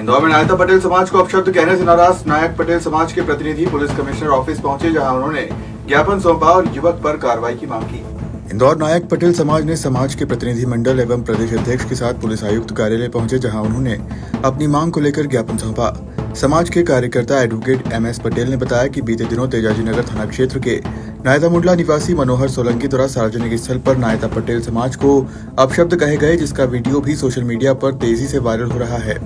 इंदौर में नायता पटेल समाज को अपशब्द कहने से नाराज नायक पटेल समाज के प्रतिनिधि पुलिस कमिश्नर ऑफिस पहुंचे, जहां उन्होंने ज्ञापन सौंपा और युवक पर कार्रवाई की मांग की। इंदौर नायक पटेल समाज ने समाज के प्रतिनिधि मंडल एवं प्रदेश अध्यक्ष के साथ पुलिस आयुक्त कार्यालय पहुंचे, जहां उन्होंने अपनी मांग को लेकर ज्ञापन सौंपा। समाज के कार्यकर्ता एडवोकेट MS पटेल ने बताया कि बीते दिनों तेजाजी नगर थाना क्षेत्र के नायता मुंडला निवासी मनोहर सोलंकी द्वारा सार्वजनिक स्थल पर नायता पटेल समाज को अपशब्द कहे गए, जिसका वीडियो भी सोशल मीडिया पर तेजी से वायरल हो रहा है।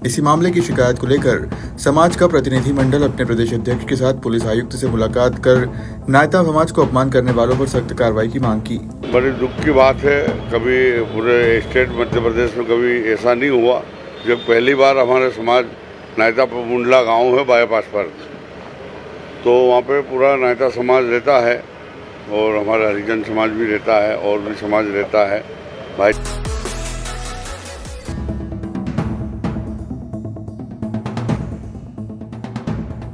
इसी मामले की शिकायत को लेकर समाज का प्रतिनिधि मंडल अपने प्रदेश अध्यक्ष के साथ पुलिस आयुक्त से मुलाकात कर नायता समाज को अपमान करने वालों पर सख्त कार्रवाई की मांग की। बड़ी दुख की बात है, कभी पूरे स्टेट मध्य प्रदेश में कभी ऐसा नहीं हुआ। जब पहली बार हमारे समाज नायता मुंडला गांव है बाईपास पर, तो वहाँ पे पूरा नायता समाज रहता है और हमारा हरिजन समाज भी रहता है और भी समाज रहता है भाई।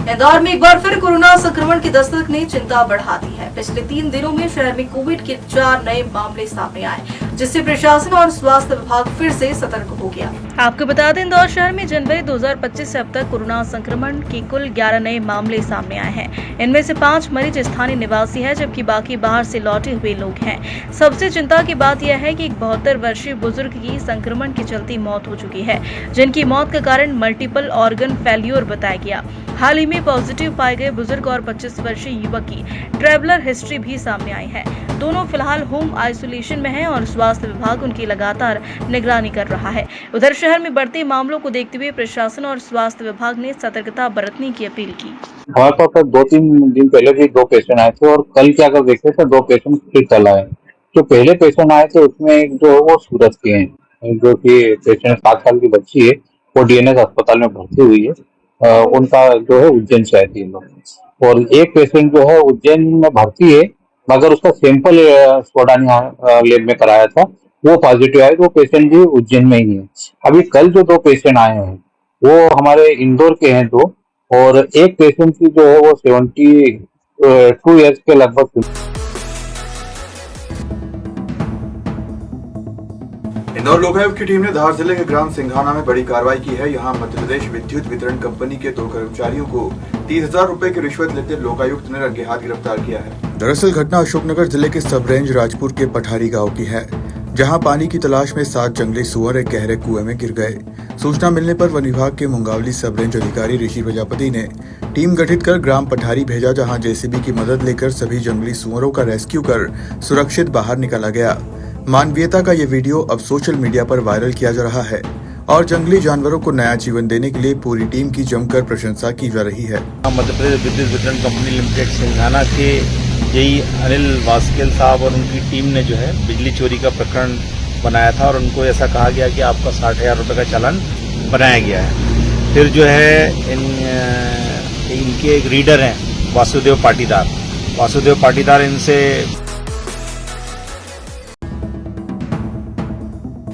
इंदौर में एक बार फिर कोरोना संक्रमण की दस्तक ने चिंता बढ़ा दी है। पिछले 3 दिनों में शहर में कोविड के 4 नए मामले सामने आए, जिससे प्रशासन और स्वास्थ्य विभाग फिर से सतर्क हो गया। आपको बता दें, इंदौर शहर में जनवरी 2025 से अब तक कोरोना संक्रमण के कुल 11 नए मामले सामने आए हैं। इनमें से 5 मरीज स्थानीय निवासी हैं, जबकि बाकी बाहर से लौटे हुए लोग हैं। सबसे चिंता की बात यह है कि एक 72 वर्षीय बुजुर्ग की संक्रमण के चलते मौत हो चुकी है, जिनकी मौत का कारण मल्टीपल ऑर्गन फेल्योर बताया गया। हाल ही में पॉजिटिव पाए गए बुजुर्ग और 25 वर्षीय युवक की ट्रैवलर हिस्ट्री भी सामने आई है। दोनों फिलहाल होम आइसोलेशन में हैं और स्वास्थ्य विभाग उनकी लगातार निगरानी कर रहा है। उधर शहर में बढ़ते मामलों को देखते हुए प्रशासन और स्वास्थ्य विभाग ने सतर्कता बरतने की अपील की। हमारे पास तो 2-3 दिन पहले भी 2 पेशेंट आए थे और कल क्या कर देखे थे 2 पेशेंट फिर कल आए। जो पहले पेशेंट आए थे उसमें एक जो वो सूरत के हैं, जो कि पेशेंट 7 साल की बच्ची है, वो DNS अस्पताल में भर्ती हुई है। उनका जो है उज्जैन से आए थे लोग। और एक पेशेंट जो है उज्जैन में भर्ती है, मगर उसका सैंपल स्पोटानी लैब में कराया था, वो पॉजिटिव आया, तो वो पेशेंट भी उज्जैन में ही है। अभी कल जो 2 पेशेंट आए हैं वो हमारे इंदौर के हैं 2, और एक पेशेंट की जो है वो 72 ईयर्स के लगभग। इंदौर लोकायुक्त की टीम ने धार जिले के ग्राम सिंघाना में बड़ी कार्रवाई की है। यहां मध्य प्रदेश विद्युत वितरण कंपनी के 2 कर्मचारियों को 30,000 रुपए की रिश्वत लेते लोकायुक्त ने रंगे हाथ गिरफ्तार किया है। दरअसल घटना अशोकनगर जिले के सब रेंज राजपुर के पठारी गांव की है, जहां पानी की तलाश में 7 जंगली सुअर एक गहरे कुएं में गिर गए। सूचना मिलने पर वन विभाग के मुंगावली सब रेंज अधिकारी ऋषि प्रजापति ने टीम गठित कर ग्राम पठारी भेजा, जहां JCB की मदद लेकर सभी जंगली सुअरों का रेस्क्यू कर सुरक्षित बाहर निकाला गया। मानवीयता का ये वीडियो अब सोशल मीडिया पर वायरल किया जा रहा है और जंगली जानवरों को नया जीवन देने के लिए पूरी टीम की जमकर प्रशंसा की जा रही है। मध्य प्रदेश विद्युत वितरण कंपनी लिमिटेड सिंघाना के यही अनिल वास्केल साहब और उनकी टीम ने जो है बिजली चोरी का प्रकरण बनाया था और उनको ऐसा कहा गया कि आपका 60,000 रुपये का चालान बनाया गया है। फिर जो है इनके एक रीडर हैं वासुदेव पाटीदार इनसे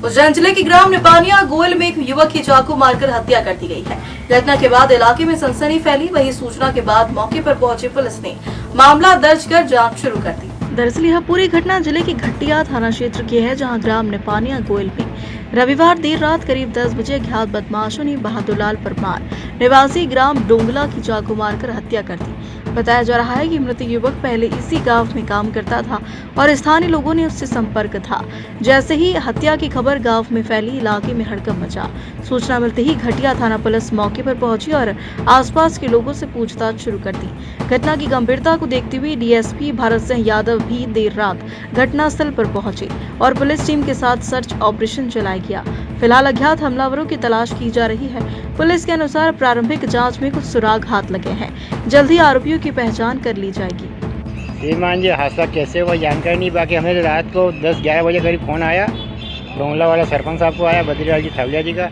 उज्जैन जिले के ग्राम निपानिया गोयल में एक युवक की चाकू मारकर हत्या कर दी गई है। घटना के बाद इलाके में सनसनी फैली। वहीं सूचना के बाद मौके पर पहुंची पुलिस ने मामला दर्ज कर जांच शुरू कर दी। दरअसल यह पूरी घटना जिले के घटिया थाना क्षेत्र की है, जहां ग्राम निपानिया गोयल में रविवार देर रात करीब 10 बजे अज्ञात बदमाशों ने बहादुरलाल परमार निवासी ग्राम डोंगला की चाकू मारकर हत्या कर दी। बताया जा रहा है कि मृत युवक पहले इसी गांव में काम करता था और स्थानीय लोगों ने उससे संपर्क था। जैसे ही हत्या की खबर गांव में फैली, इलाके में हड़कंप मचा। सूचना मिलते ही घटिया थाना पुलिस मौके पर पहुंची और आसपास के लोगों से पूछताछ शुरू कर दी। घटना की गंभीरता को देखते हुए DSP भारत सिंह यादव भी देर रात घटनास्थल पर पहुंचे और पुलिस टीम के साथ सर्च ऑपरेशन चलाया गया। फिलहाल अज्ञात हमलावरों की तलाश की जा रही है। पुलिस के अनुसार प्रारंभिक जांच में कुछ सुराग हाथ लगे हैं। जल्द ही आरोपियों की पहचान कर ली जाएगी। श्रीमान जी हादसा कैसे हुआ जानकारी नहीं, बाकी हमें रात को 10-11 बजे करीब फ़ोन आया डोंगला वाला सरपंच साहब को आया, बद्रीलाल जी थावलिया जी का,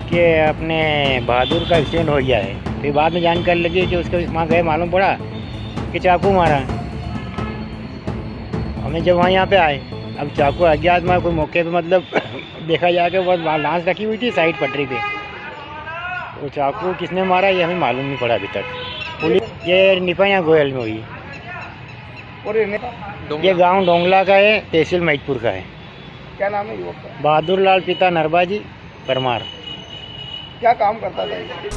कि अपने बहादुर का एक्सीडेंट हो गया है। फिर बाद में जानकारी लगी कि उसके वहाँ गए, मालूम पड़ा कि चाकू मारा। हमें जब वहाँ यहाँ पे आए, अब चाकू अज्ञात में कोई मौके पे मतलब देखा जाके वो लाश रखी हुई थी साइड पटरी पे, वो चाकू किसने मारा ये हमें मालूम नहीं पड़ा अभी तक। पुलिस ये निपानिया गोयल में हुई और ये गांव डोंगला का है, तहसील महिदपुर का है। क्या नाम है युवक का? बहादुर लाल पिता नरबाजी परमार। क्या काम करता था ये?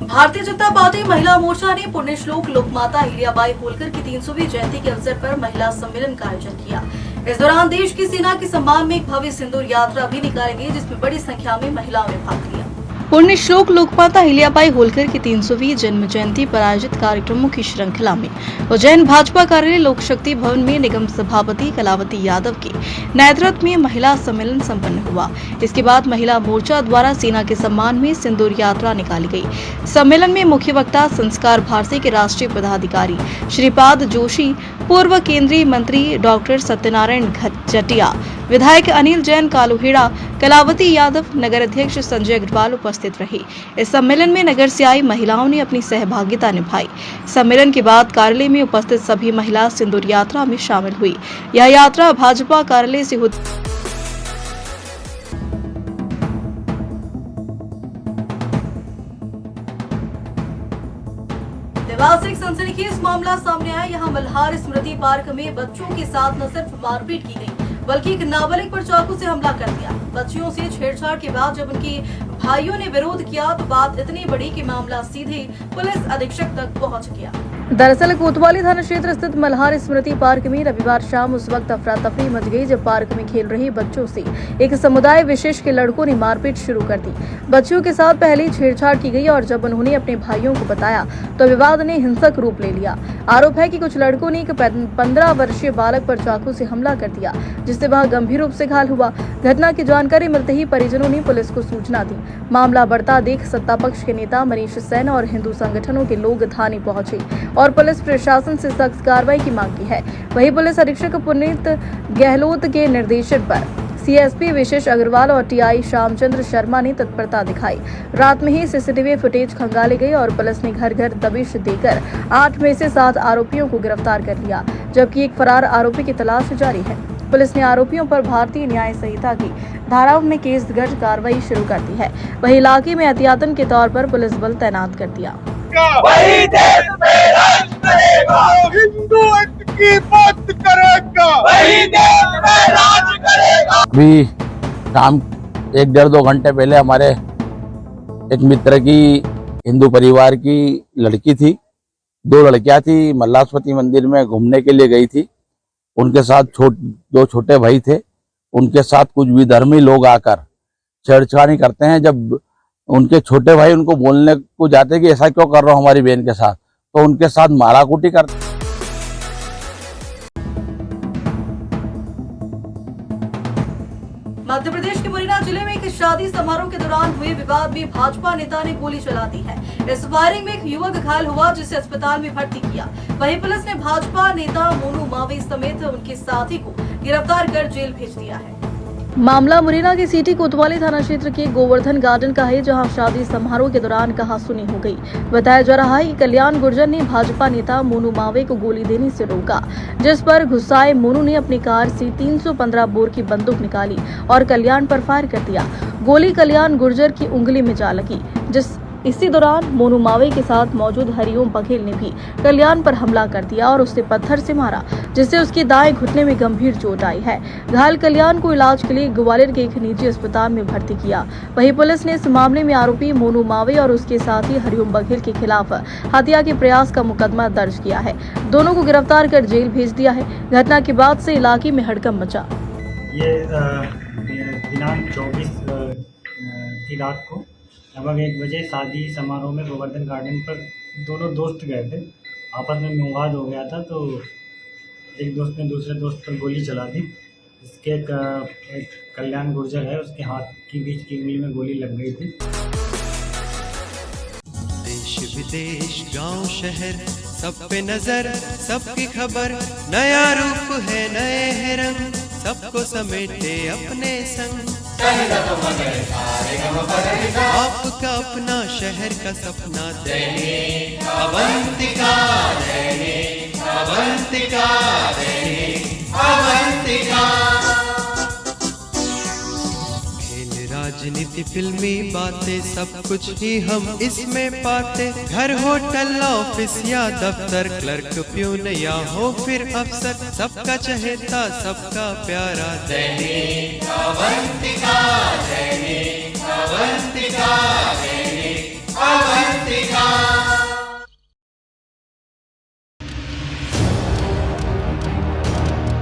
भारतीय जनता पार्टी महिला मोर्चा ने पुण्यश्लोक लोकमाता अहिल्याबाई होलकर की 300वीं जयंती के अवसर पर महिला सम्मेलन का आयोजन किया। इस दौरान देश की सेना के सम्मान में एक भव्य सिंदूर यात्रा भी निकाली गई, जिसमें बड़ी संख्या में महिलाओं ने भाग लिया। पुण्यश्लोक लोकमाता अहिल्याबाई होलकर की 300वीं जन्म जयंती पर आयोजित कार्यक्रमों की श्रृंखला में उज्जैन भाजपा कार्यालय लोक शक्ति भवन में निगम सभापति कलावती यादव के नेतृत्व में महिला सम्मेलन संपन्न हुआ। इसके बाद महिला मोर्चा द्वारा सेना के सम्मान में सिंदूर यात्रा निकाली गई। सम्मेलन में मुख्य वक्ता संस्कार भारती के राष्ट्रीय पदाधिकारी श्रीपाद जोशी, पूर्व केंद्रीय मंत्री डॉक्टर सत्यनारायण जटिया, विधायक अनिल जैन कालूहेड़ा, कलावती यादव, नगर अध्यक्ष संजय अग्रवाल उपस्थित रहे। इस सम्मेलन में नगर से आई महिलाओं ने अपनी सहभागिता निभाई। सम्मेलन के बाद कार्यालय में उपस्थित सभी महिला सिंदूर यात्रा में शामिल हुई। यह यात्रा भाजपा कार्यालय से होती देवासिक सनसनीखेज मामला सामने आया। यहाँ मल्हार स्मृति पार्क में बच्चों के साथ न सिर्फ मारपीट की गई, बल्कि एक नाबालिग पर चाकू से हमला कर दिया। बच्चियों से छेड़छाड़ के बाद जब उनके भाइयों ने विरोध किया तो बात इतनी बड़ी कि मामला सीधे पुलिस अधीक्षक तक पहुंच गया। दरअसल कोतवाली थाना क्षेत्र स्थित मल्हार स्मृति पार्क में रविवार शाम उस वक्त अफरा तफरी मच गई जब पार्क में खेल रहे बच्चों से एक समुदाय विशेष के लड़कों ने मारपीट शुरू कर दी। बच्चियों के साथ पहले छेड़छाड़ की गई और जब उन्होंने अपने भाइयों को बताया तो विवाद ने हिंसक रूप ले लिया। आरोप है कि कुछ लड़कों ने एक 15 वर्षीय बालक पर चाकू से हमला कर दिया, जिससे वह गंभीर रूप से घायल हुआ। घटना की जानकारी मिलते ही परिजनों ने पुलिस को सूचना दी। मामला बढ़ता देख सत्ता पक्ष के नेता मनीष सेन और हिंदू संगठनों के लोग थाने पहुंचे और पुलिस प्रशासन से सख्त कार्रवाई की मांग की है। वहीं पुलिस अधीक्षक पुनीत गहलोत के निर्देशन पर सीएसपी विशेष अग्रवाल और टीआई श्यामचंद्र शर्मा ने तत्परता दिखाई। रात में ही सीसीटीवी फुटेज खंगाली गई और पुलिस ने घर घर दबिश देकर 8 में से 7 आरोपियों को गिरफ्तार कर लिया, जबकि एक फरार आरोपी की तलाश जारी है। पुलिस ने आरोपियों पर भारतीय न्याय संहिता की धाराओं में केस दर्ज कार्रवाई शुरू कर दी है। वहीं इलाके में एहतियातन के तौर पर पुलिस बल तैनात कर दिया। वही देश में राज करेगा, हिंदू की बात करेगा, वही देश में राज करेगा। अभी शाम 1-1.5-2 घंटे पहले हमारे एक मित्र की हिंदू परिवार की लड़की थी, 2 लड़कियां थी, मल्लास्पति मंदिर में घूमने के लिए गई थी। उनके साथ 2 छोटे भाई थे। उनके साथ कुछ विधर्मी लोग आकर छेड़छाड़ी करते हैं। जब उनके छोटे भाई उनको बोलने को जाते कि ऐसा क्यों कर रहे हो हमारी बहन के साथ, तो उनके साथ माराकूटी करते। मध्य प्रदेश के मुरैना जिले में एक शादी समारोह के दौरान हुए विवाद में भाजपा नेता ने गोली चला दी है। इस फायरिंग में एक युवक घायल हुआ, जिसे अस्पताल में भर्ती किया। वहीं पुलिस ने भाजपा नेता मोनू मावी समेत उनके साथी को गिरफ्तार कर जेल भेज दिया है। मामला मुरैना के सिटी कोतवाली थाना क्षेत्र के गोवर्धन गार्डन का है, जहां शादी समारोह के दौरान कहासुनी हो गई। बताया जा रहा है कि कल्याण गुर्जर ने भाजपा नेता मोनू मावे को गोली देने से रोका, जिस पर गुस्साए मोनू ने अपनी कार से 315 बोर की बंदूक निकाली और कल्याण पर फायर कर दिया। गोली कल्याण गुर्जर की उंगली में जा लगी। इसी दौरान मोनू मावे के साथ मौजूद हरिओम बघेल ने भी कल्याण पर हमला कर दिया और उसे पत्थर से मारा, जिससे उसके दाएं घुटने में गंभीर चोट आई है। घायल कल्याण को इलाज के लिए ग्वालियर के एक निजी अस्पताल में भर्ती किया। वहीं पुलिस ने इस मामले में आरोपी मोनू मावे और उसके साथी हरिओम बघेल के खिलाफ हत्या के प्रयास का मुकदमा दर्ज किया है। दोनों को गिरफ्तार कर जेल भेज दिया है। घटना के बाद से इलाके में हड़कंप मचा। ये दिनांक 24 की रात को लगभग 1 बजे शादी समारोह में गोवर्धन गार्डन पर दोनों दोस्त गए थे। आपस में विवाद हो गया था, तो एक दोस्त ने दूसरे दोस्त पर गोली चला दी। इसके एक कल्याण गुर्जर है, उसके हाथ की बीच की उंगली में गोली लग गई थी। देश विदेश गांव शहर सब पे नजर, सबकी खबर, नया रूप है नए है रंग, सबको समेटे अपने संग। आपका अपना शहर का सपना दैनिक अवंतिका, दैनिक अवंतिका, दैनिक अवंतिका। खेल राज राजनीति फिल्मी बातें सब कुछ ही हम इसमें पाते। घर होटल ऑफिस या दफ्तर, क्लर्क प्यून या हो फिर अफसर, सबका चहेता सबका प्यारा दैनिक अवंतिका, दैनिक